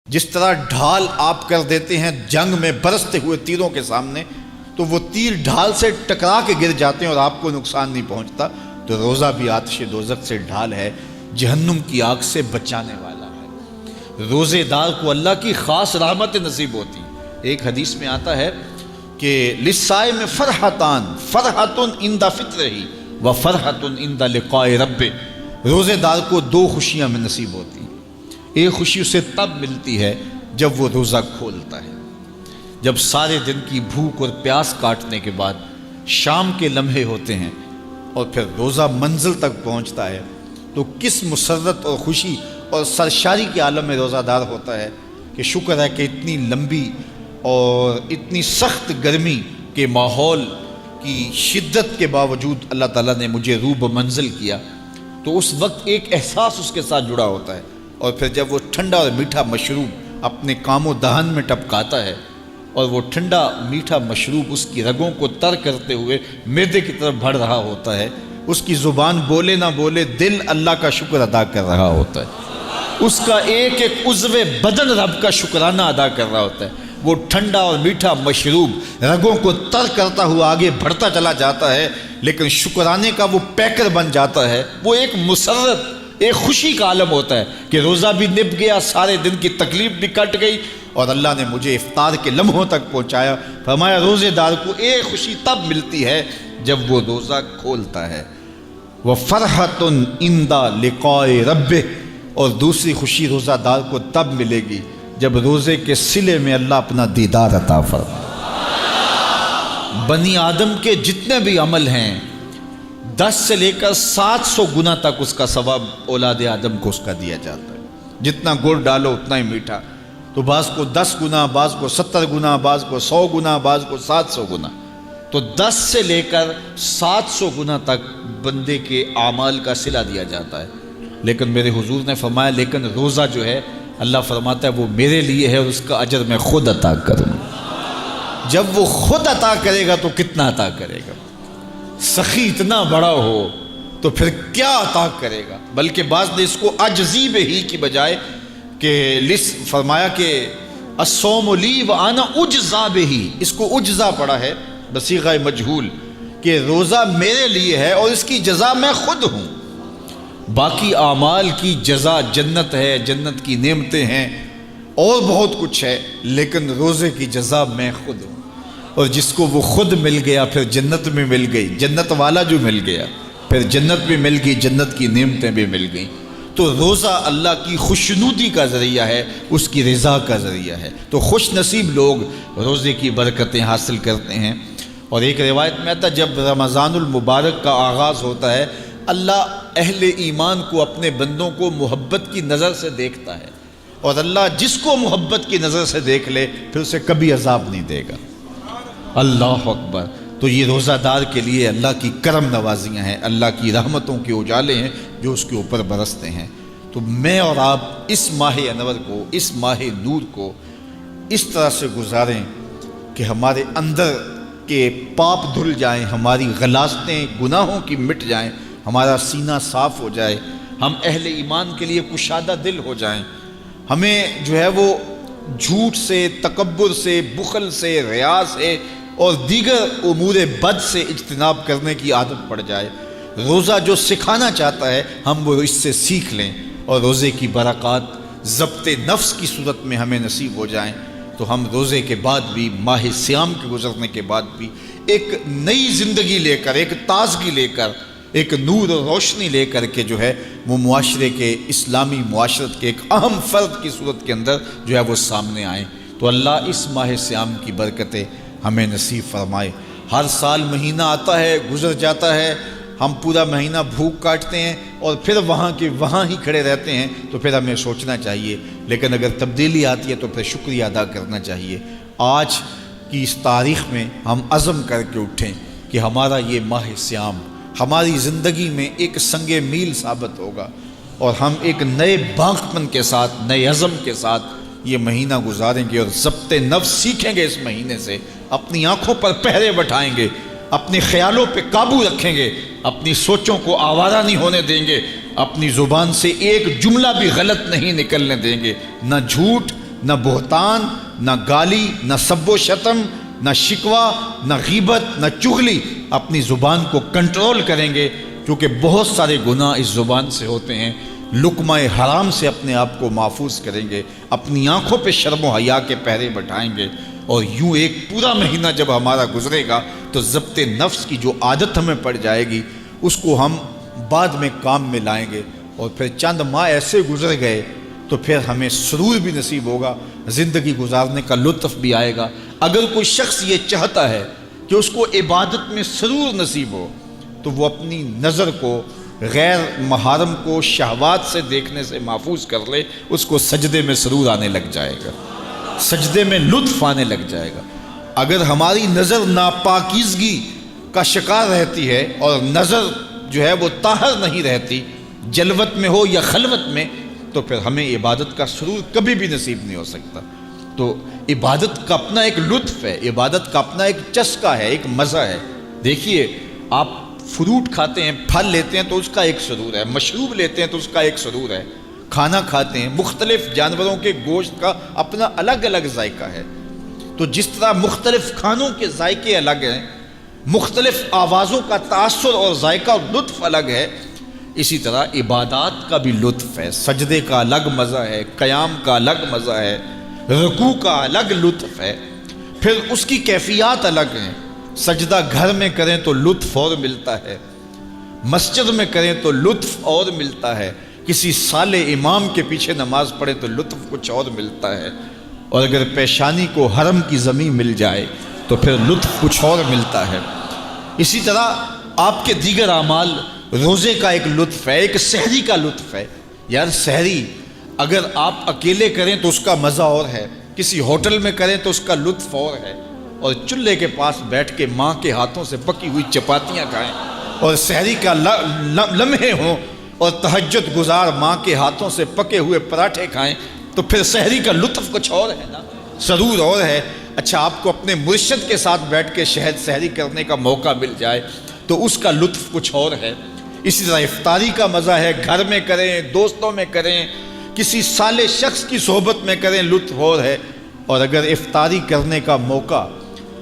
جس طرح ڈھال آپ کر دیتے ہیں جنگ میں برستے ہوئے تیروں کے سامنے، تو وہ تیر ڈھال سے ٹکرا کے گر جاتے ہیں اور آپ کو نقصان نہیں پہنچتا، تو روزہ بھی آتش دوزخ سے ڈھال ہے، جہنم کی آگ سے بچانے والا ہے۔ روزے دار کو اللہ کی خاص رحمت نصیب ہوتی۔ ایک حدیث میں آتا ہے کہ للصائم فرحتان، فرحۃ عند فطرہ و فرحۃ عند لقاء رب۔ روزے دار کو دو خوشیاں میں نصیب ہوتی ہیں۔ ایک خوشی اسے تب ملتی ہے جب وہ روزہ کھولتا ہے، جب سارے دن کی بھوک اور پیاس کاٹنے کے بعد شام کے لمحے ہوتے ہیں اور پھر روزہ منزل تک پہنچتا ہے، تو کس مسرت اور خوشی اور سرشاری کے عالم میں روزہ دار ہوتا ہے کہ شکر ہے کہ اتنی لمبی اور اتنی سخت گرمی کے ماحول کی شدت کے باوجود اللہ تعالیٰ نے مجھے روب منزل کیا۔ تو اس وقت ایک احساس اس کے ساتھ جڑا ہوتا ہے، اور پھر جب وہ ٹھنڈا اور میٹھا مشروب اپنے کام و دہن میں ٹپکاتا ہے اور وہ ٹھنڈا میٹھا مشروب اس کی رگوں کو تر کرتے ہوئے معدے کی طرف بڑھ رہا ہوتا ہے، اس کی زبان بولے نہ بولے دل اللہ کا شکر ادا کر رہا ہوتا ہے، اس کا ایک ایک عضو بدن رب کا شکرانہ ادا کر رہا ہوتا ہے۔ وہ ٹھنڈا اور میٹھا مشروب رگوں کو تر کرتا ہوا آگے بڑھتا چلا جاتا ہے، لیکن شکرانے کا وہ پیکر بن جاتا ہے۔ وہ ایک مسرت، ایک خوشی کا عالم ہوتا ہے کہ روزہ بھی نب گیا، سارے دن کی تکلیف بھی کٹ گئی، اور اللہ نے مجھے افطار کے لمحوں تک پہنچایا۔ فرمایا روزے دار کو ایک خوشی تب ملتی ہے جب وہ روزہ کھولتا ہے، وَفَرْحَةٌ عِنْدَ لِقَاءِ رَبِّهِ، اور دوسری خوشی روزہ دار کو تب ملے گی جب روزے کے صلے میں اللہ اپنا دیدار عطا فرمائے۔ بنی آدم کے جتنے بھی عمل ہیں 10 سے لے کر 700 گنا تک اس کا ثواب اولاد آدم کو اس کا دیا جاتا ہے۔ جتنا گڑ ڈالو اتنا ہی میٹھا، تو بعض کو 10 گنا، بعض کو 70 گنا، بعض کو 100 گنا، بعض کو 700 گنا، تو 10 سے لے کر 700 گنا تک بندے کے اعمال کا صلہ دیا جاتا ہے۔ لیکن میرے حضور نے فرمایا لیکن روزہ جو ہے اللہ فرماتا ہے وہ میرے لیے ہے اور اس کا اجر میں خود عطا کروں۔ جب وہ خود عطا کرے گا تو کتنا عطا کرے گا؟ سخی اتنا بڑا ہو تو پھر کیا عطا کرے گا؟ بلکہ بعض نے اس کو عجزی بہی کی بجائے کہ فرمایا کہ الصوم لی وانا اجزا بہی، اس کو اجزا پڑا ہے بصیغہ مجہول کہ روزہ میرے لیے ہے اور اس کی جزا میں خود ہوں۔ باقی اعمال کی جزا جنت ہے، جنت کی نعمتیں ہیں اور بہت کچھ ہے، لیکن روزے کی جزا میں خود ہوں۔ اور جس کو وہ خود مل گیا پھر جنت میں مل گئی، جنت والا جو مل گیا پھر جنت بھی مل گئی، جنت کی نعمتیں بھی مل گئیں۔ تو روزہ اللہ کی خوشنودی کا ذریعہ ہے، اس کی رضا کا ذریعہ ہے۔ تو خوش نصیب لوگ روزے کی برکتیں حاصل کرتے ہیں۔ اور ایک روایت میں آتا ہے جب رمضان المبارک کا آغاز ہوتا ہے اللہ اہل ایمان کو، اپنے بندوں کو محبت کی نظر سے دیکھتا ہے، اور اللہ جس کو محبت کی نظر سے دیکھ لے پھر اسے کبھی عذاب نہیں دے گا۔ اللہ اکبر۔ تو یہ روزہ دار کے لیے اللہ کی کرم نوازیاں ہیں، اللہ کی رحمتوں کے اجالے ہیں جو اس کے اوپر برستے ہیں۔ تو میں اور آپ اس ماہ انور کو، اس ماہ نور کو اس طرح سے گزاریں کہ ہمارے اندر کے پاپ دھل جائیں، ہماری غلاظتیں گناہوں کی مٹ جائیں، ہمارا سینہ صاف ہو جائے، ہم اہل ایمان کے لیے کشادہ دل ہو جائیں، ہمیں جو ہے وہ جھوٹ سے، تکبر سے، بخل سے، ریا سے اور دیگر امور بد سے اجتناب کرنے کی عادت پڑ جائے۔ روزہ جو سکھانا چاہتا ہے ہم وہ اس سے سیکھ لیں، اور روزے کی برکات ضبط نفس کی صورت میں ہمیں نصیب ہو جائیں، تو ہم روزے کے بعد بھی، ماہ صیام کے گزرنے کے بعد بھی ایک نئی زندگی لے کر، ایک تازگی لے کر، ایک نور و روشنی لے کر کے جو ہے وہ معاشرے کے، اسلامی معاشرت کے ایک اہم فرد کی صورت کے اندر جو ہے وہ سامنے آئیں۔ تو اللہ اس ماہ صیام کی برکتیں ہمیں نصیب فرمائے۔ ہر سال مہینہ آتا ہے، گزر جاتا ہے، ہم پورا مہینہ بھوک کاٹتے ہیں اور پھر وہاں کے وہاں ہی کھڑے رہتے ہیں، تو پھر ہمیں سوچنا چاہیے، لیکن اگر تبدیلی آتی ہے تو پھر شکریہ ادا کرنا چاہیے۔ آج کی اس تاریخ میں ہم عزم کر کے اٹھیں کہ ہمارا یہ ماہ صیام ہماری زندگی میں ایک سنگ میل ثابت ہوگا، اور ہم ایک نئے باغپن کے ساتھ، نئے عزم کے ساتھ یہ مہینہ گزاریں گے، اور ضبط نفس سیکھیں گے۔ اس مہینے سے اپنی آنکھوں پر پہرے بٹھائیں گے، اپنے خیالوں پہ قابو رکھیں گے، اپنی سوچوں کو آوارہ نہیں ہونے دیں گے، اپنی زبان سے ایک جملہ بھی غلط نہیں نکلنے دیں گے، نہ جھوٹ، نہ بہتان، نہ گالی، نہ سب و شتم، نہ شکوہ، نہ غیبت، نہ چغلی، اپنی زبان کو کنٹرول کریں گے، کیونکہ بہت سارے گناہ اس زبان سے ہوتے ہیں۔ لقمہ حرام سے اپنے آپ کو محفوظ کریں گے، اپنی آنکھوں پہ شرم و حیا کے پہرے بٹھائیں گے، اور یوں ایک پورا مہینہ جب ہمارا گزرے گا تو ضبط نفس کی جو عادت ہمیں پڑ جائے گی اس کو ہم بعد میں کام میں لائیں گے، اور پھر چند ماہ ایسے گزر گئے تو پھر ہمیں سرور بھی نصیب ہوگا، زندگی گزارنے کا لطف بھی آئے گا۔ اگر کوئی شخص یہ چاہتا ہے کہ اس کو عبادت میں سرور نصیب ہو تو وہ اپنی نظر کو غیر محارم کو شہوات سے دیکھنے سے محفوظ کر لے، اس کو سجدے میں سرور آنے لگ جائے گا، سجدے میں لطف آنے لگ جائے گا۔ اگر ہماری نظر ناپاکیزگی کا شکار رہتی ہے اور نظر جو ہے وہ طاہر نہیں رہتی، جلوت میں ہو یا خلوت میں، تو پھر ہمیں عبادت کا سرور کبھی بھی نصیب نہیں ہو سکتا۔ تو عبادت کا اپنا ایک لطف ہے، عبادت کا اپنا ایک چسکا ہے، ایک مزہ ہے۔ دیکھیے، آپ فروٹ کھاتے ہیں، پھل لیتے ہیں تو اس کا ایک سرور ہے، مشروب لیتے ہیں تو اس کا ایک سرور ہے، کھانا کھاتے ہیں، مختلف جانوروں کے گوشت کا اپنا الگ الگ ذائقہ ہے۔ تو جس طرح مختلف کھانوں کے ذائقے الگ ہیں، مختلف آوازوں کا تاثر اور ذائقہ اور لطف الگ ہے، اسی طرح عبادات کا بھی لطف ہے۔ سجدے کا الگ مزہ ہے، قیام کا الگ مزہ ہے، رکوع کا الگ لطف ہے، پھر اس کی کیفیات الگ ہیں۔ سجدہ گھر میں کریں تو لطف اور ملتا ہے، مسجد میں کریں تو لطف اور ملتا ہے، کسی صالح امام کے پیچھے نماز پڑھیں تو لطف کچھ اور ملتا ہے، اور اگر پیشانی کو حرم کی زمین مل جائے تو پھر لطف کچھ اور ملتا ہے۔ اسی طرح آپ کے دیگر اعمال، روزے کا ایک لطف ہے، ایک سحری کا لطف ہے۔ یار سحری اگر آپ اکیلے کریں تو اس کا مزہ اور ہے، کسی ہوٹل میں کریں تو اس کا لطف اور ہے، اور چولہے کے پاس بیٹھ کے ماں کے ہاتھوں سے پکی ہوئی چپاتیاں کھائیں اور سحری کا لمحے ہوں اور تہجد گزار ماں کے ہاتھوں سے پکے ہوئے پراٹھے کھائیں تو پھر سحری کا لطف کچھ اور ہے نا، سرور اور ہے۔ اچھا، آپ کو اپنے مرشد کے ساتھ بیٹھ کے شہد سحری کرنے کا موقع مل جائے تو اس کا لطف کچھ اور ہے۔ اسی طرح افطاری کا مزہ ہے، گھر میں کریں، دوستوں میں کریں، کسی صالح شخص کی صحبت میں کریں، لطف اور ہے۔ اور اگر افطاری کرنے کا موقع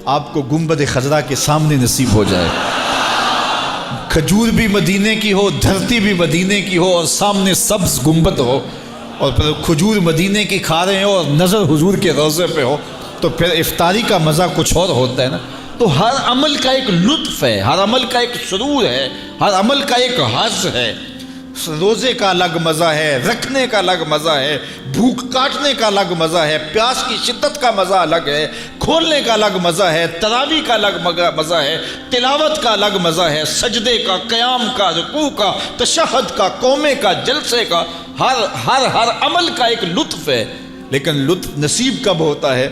آپ کو گنبد خضرا کے سامنے نصیب ہو جائے، کھجور بھی مدینے کی ہو، دھرتی بھی مدینے کی ہو، اور سامنے سبز گنبد ہو، اور پھر کھجور مدینے کی کھا رہے ہو اور نظر حضور کے روضے پہ ہو، تو پھر افطاری کا مزہ کچھ اور ہوتا ہے نا۔ تو ہر عمل کا ایک لطف ہے، ہر عمل کا ایک سرور ہے، ہر عمل کا ایک حظ ہے۔ روزے کا الگ مزہ ہے، رکھنے کا الگ مزہ ہے، بھوک کاٹنے کا الگ مزہ ہے، پیاس کی شدت کا مزہ الگ ہے، کھولنے کا الگ مزہ ہے، تراویح کا الگ مزہ ہے، تلاوت کا الگ مزہ ہے، سجدے کا، قیام کا، رکوع کا، تشہد کا، قومے کا، جلسے کا، ہر عمل کا ایک لطف ہے۔ لیکن لطف نصیب کب ہوتا ہے؟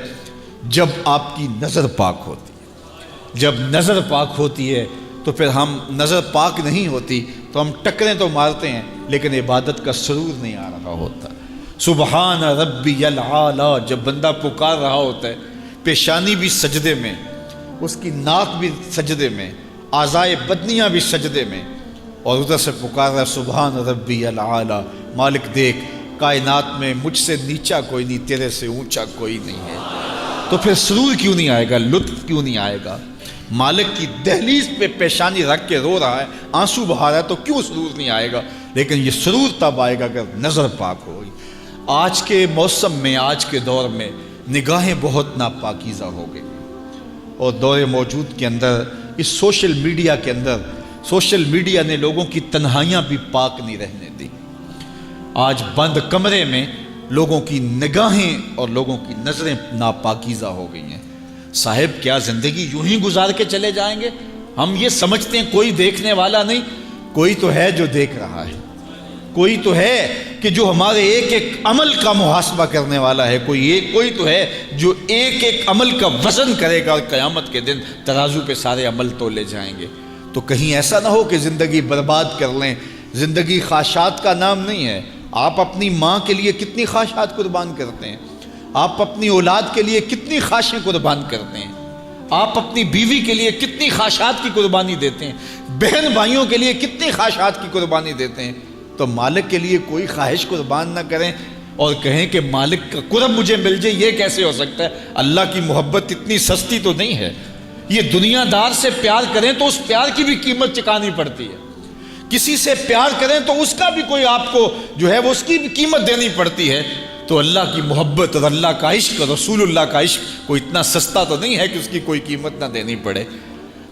جب آپ کی نظر پاک ہوتی ہے۔ جب نظر پاک ہوتی ہے تو پھر ہم، نظر پاک نہیں ہوتی تو ہم ٹکریں تو مارتے ہیں لیکن عبادت کا سرور نہیں آ رہا ہوتا۔ سبحان ربی الاعلی جب بندہ پکار رہا ہوتا ہے، پیشانی بھی سجدے میں، اس کی ناک بھی سجدے میں، اعضائے بدنیاں بھی سجدے میں، اور ادھر سے پکار رہا ہے سبحان ربی الاعلی، مالک دیکھ کائنات میں مجھ سے نیچا کوئی نہیں، تیرے سے اونچا کوئی نہیں ہے۔ تو پھر سرور کیوں نہیں آئے گا، لطف کیوں نہیں آئے گا؟ مالک کی دہلیز پہ پیشانی رکھ کے رو رہا ہے، آنسو بہا رہا ہے، تو کیوں سرور نہیں آئے گا؟ لیکن یہ سرور تب آئے گا اگر نظر پاک ہوگی۔ آج کے موسم میں، آج کے دور میں نگاہیں بہت ناپاکیزہ ہو گئی، اور دور موجود کے اندر، اس سوشل میڈیا کے اندر، سوشل میڈیا نے لوگوں کی تنہائیاں بھی پاک نہیں رہنے دی۔ آج بند کمرے میں لوگوں کی نگاہیں اور لوگوں کی نظریں ناپاکیزہ ہو گئی ہیں۔ صاحب کیا زندگی یوں ہی گزار کے چلے جائیں گے؟ ہم یہ سمجھتے ہیں کوئی دیکھنے والا نہیں، کوئی تو ہے جو دیکھ رہا ہے، کوئی تو ہے کہ جو ہمارے ایک ایک عمل کا محاسبہ کرنے والا ہے، کوئی تو ہے جو ایک ایک عمل کا وزن کرے گا، اور قیامت کے دن ترازو پہ سارے عمل تولے جائیں گے۔ تو کہیں ایسا نہ ہو کہ زندگی برباد کر لیں۔ زندگی خواہشات کا نام نہیں ہے۔ آپ اپنی ماں کے لیے کتنی خواہشات قربان کرتے ہیں، آپ اپنی اولاد کے لیے کتنی خواہشیں قربان کرتے ہیں، آپ اپنی بیوی کے لیے کتنی خواہشات کی قربانی دیتے ہیں، بہن بھائیوں کے لیے کتنی خواہشات کی قربانی دیتے ہیں۔ تو مالک کے لیے کوئی خواہش قربان نہ کریں، اور کہیں کہ مالک کا قرب مجھے مل جائے، یہ کیسے ہو سکتا ہے؟ اللہ کی محبت اتنی سستی تو نہیں ہے۔ یہ دنیا دار سے پیار کریں تو اس پیار کی بھی قیمت چکانی پڑتی ہے، کسی سے پیار کریں تو اس کا بھی کوئی آپ کو جو ہے وہ اس کی بھی قیمت دینی پڑتی ہے۔ تو اللہ کی محبت اور اللہ کا عشق اور رسول اللہ کا عشق کوئی اتنا سستا تو نہیں ہے کہ اس کی کوئی قیمت نہ دینی پڑے۔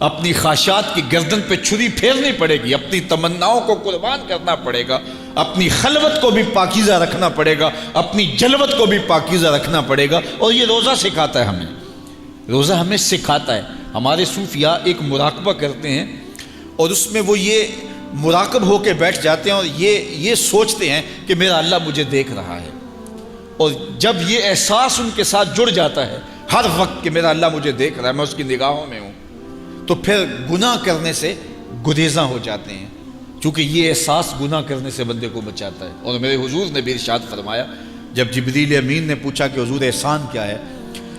اپنی خواہشات کی گردن پہ چھری پھیرنی پڑے گی، اپنی تمناؤں کو قربان کرنا پڑے گا، اپنی خلوت کو بھی پاکیزہ رکھنا پڑے گا، اپنی جلوت کو بھی پاکیزہ رکھنا پڑے گا۔ اور یہ روزہ سکھاتا ہے ہمیں، روزہ ہمیں سکھاتا ہے۔ ہمارے صوفیاء ایک مراقبہ کرتے ہیں اور اس میں وہ یہ مراقب ہو کے بیٹھ جاتے ہیں اور یہ سوچتے ہیں کہ میرا اللہ مجھے دیکھ رہا ہے، اور جب یہ احساس ان کے ساتھ جڑ جاتا ہے ہر وقت کہ میرا اللہ مجھے دیکھ رہا ہے، میں اس کی نگاہوں میں ہوں، تو پھر گناہ کرنے سے گریزاں ہو جاتے ہیں، چونکہ یہ احساس گناہ کرنے سے بندے کو بچاتا ہے۔ اور میرے حضور نے بھی ارشاد فرمایا، جب جبریل امین نے پوچھا کہ حضور احسان کیا ہے،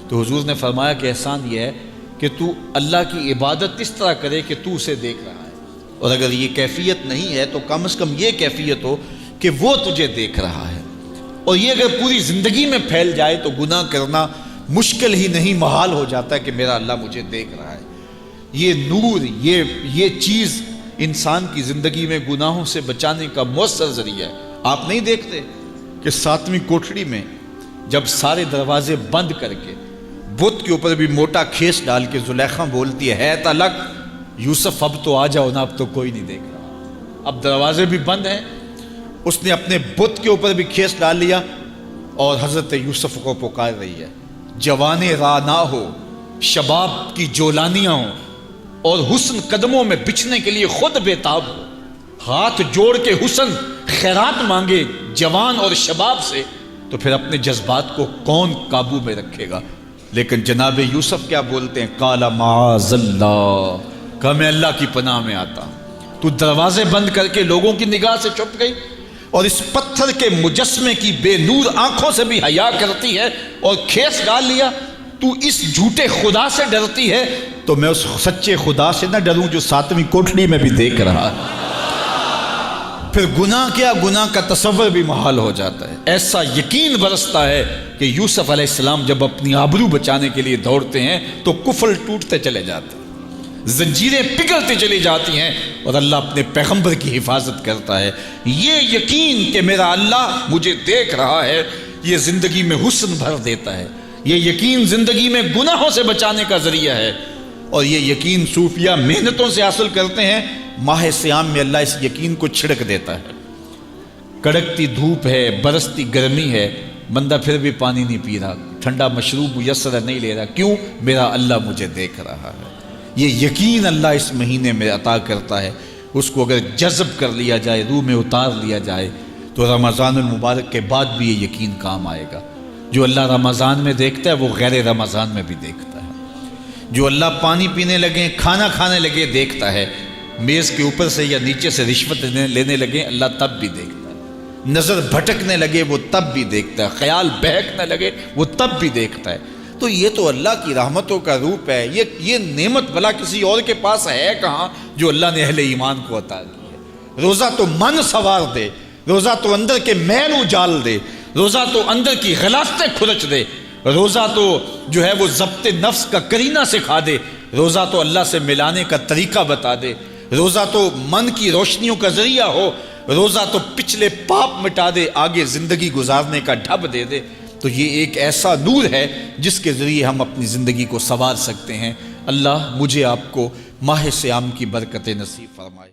تو حضور نے فرمایا کہ احسان یہ ہے کہ تو اللہ کی عبادت اس طرح کرے کہ تو اسے دیکھ رہا ہے، اور اگر یہ کیفیت نہیں ہے تو کم از کم یہ کیفیت ہو کہ وہ تجھے دیکھ رہا ہے۔ اور یہ اگر پوری زندگی میں پھیل جائے تو گناہ کرنا مشکل ہی نہیں، محال ہو جاتا ہے کہ میرا اللہ مجھے دیکھ رہا ہے۔ یہ نور، یہ چیز انسان کی زندگی میں گناہوں سے بچانے کا مؤثر ذریعہ ہے۔ آپ نہیں دیکھتے کہ 7ویں کوٹھڑی میں جب سارے دروازے بند کر کے بت کے اوپر بھی موٹا کھیس ڈال کے زلیخا بولتی ہے تلک یوسف اب تو آ جاؤ نا، اب تو کوئی نہیں دیکھ رہا، اب دروازے بھی بند ہیں۔ اس نے اپنے بت کے اوپر بھی کھیس ڈال لیا اور حضرت یوسف کو پکار رہی ہے، جوانے راہ نہ ہو، شباب کی جولانیاں ہوں اور حسن قدموں میں بچھنے کے لیے خود بےتاب ہو، ہاتھ جوڑ کے حسن خیرات مانگے جوان اور شباب سے، تو پھر اپنے جذبات کو کون قابو میں رکھے گا؟ لیکن جناب یوسف کیا بولتے ہیں؟ قال معاذ اللہ، کہ میں اللہ کی پناہ میں آتا ہوں۔ تو دروازے بند کر کے لوگوں کی نگاہ سے چھپ گئی اور اس پتھر کے مجسمے کی بے نور آنکھوں سے بھی حیا کرتی ہے اور کھیس ڈال لیا۔ تو اس جھوٹے خدا سے ڈرتی ہے تو میں اس سچے خدا سے نہ ڈروں جو 7ویں کوٹھڑی میں بھی دیکھ رہا ہے۔ پھر گناہ کیا، گناہ کا تصور بھی محال ہو جاتا ہے۔ ایسا یقین برستا ہے کہ یوسف علیہ السلام جب اپنی آبرو بچانے کے لیے دوڑتے ہیں تو کفل ٹوٹتے چلے جاتے ہیں، زنجیریں پگھلتی چلی جاتی ہیں، اور اللہ اپنے پیغمبر کی حفاظت کرتا ہے۔ یہ یقین کہ میرا اللہ مجھے دیکھ رہا ہے، یہ زندگی میں حسن بھر دیتا ہے۔ یہ یقین زندگی میں گناہوں سے بچانے کا ذریعہ ہے، اور یہ یقین صوفیاء محنتوں سے حاصل کرتے ہیں۔ ماہ سیام میں اللہ اس یقین کو چھڑک دیتا ہے۔ کڑکتی دھوپ ہے، برستی گرمی ہے، بندہ پھر بھی پانی نہیں پی رہا، ٹھنڈا مشروب میسر نہیں لے رہا، کیوں؟ میرا اللہ مجھے دیکھ رہا ہے۔ یہ یقین اللہ اس مہینے میں عطا کرتا ہے۔ اس کو اگر جذب کر لیا جائے، روح میں اتار لیا جائے، تو رمضان المبارک کے بعد بھی یہ یقین کام آئے گا۔ جو اللہ رمضان میں دیکھتا ہے وہ غیر رمضان میں بھی دیکھتا ہے۔ جو اللہ پانی پینے لگے، کھانا کھانے لگے دیکھتا ہے، میز کے اوپر سے یا نیچے سے رشوت لینے لگے اللہ تب بھی دیکھتا ہے، نظر بھٹکنے لگے وہ تب بھی دیکھتا ہے، خیال بہکنے لگے وہ تب بھی دیکھتا ہے۔ تو یہ تو اللہ کی رحمتوں کا روپ ہے۔ یہ نعمت بھلا کسی اور کے پاس ہے کہاں جو اللہ نے اہل ایمان کو عطا کی ہے؟ روزہ تو من سوار دے، روزہ تو اندر کے میل اجال دے، روزہ تو اندر کی غلافتیں کھرچ دے، روزہ تو جو ہے وہ ضبط نفس کا کرینہ سکھا دے، روزہ تو اللہ سے ملانے کا طریقہ بتا دے، روزہ تو من کی روشنیوں کا ذریعہ ہو، روزہ تو پچھلے پاپ مٹا دے، آگے زندگی گزارنے کا ڈھب دے دے۔ تو یہ ایک ایسا نور ہے جس کے ذریعے ہم اپنی زندگی کو سنوار سکتے ہیں۔ اللہ مجھے آپ کو ماہ سیام کی برکتیں نصیب فرمائے۔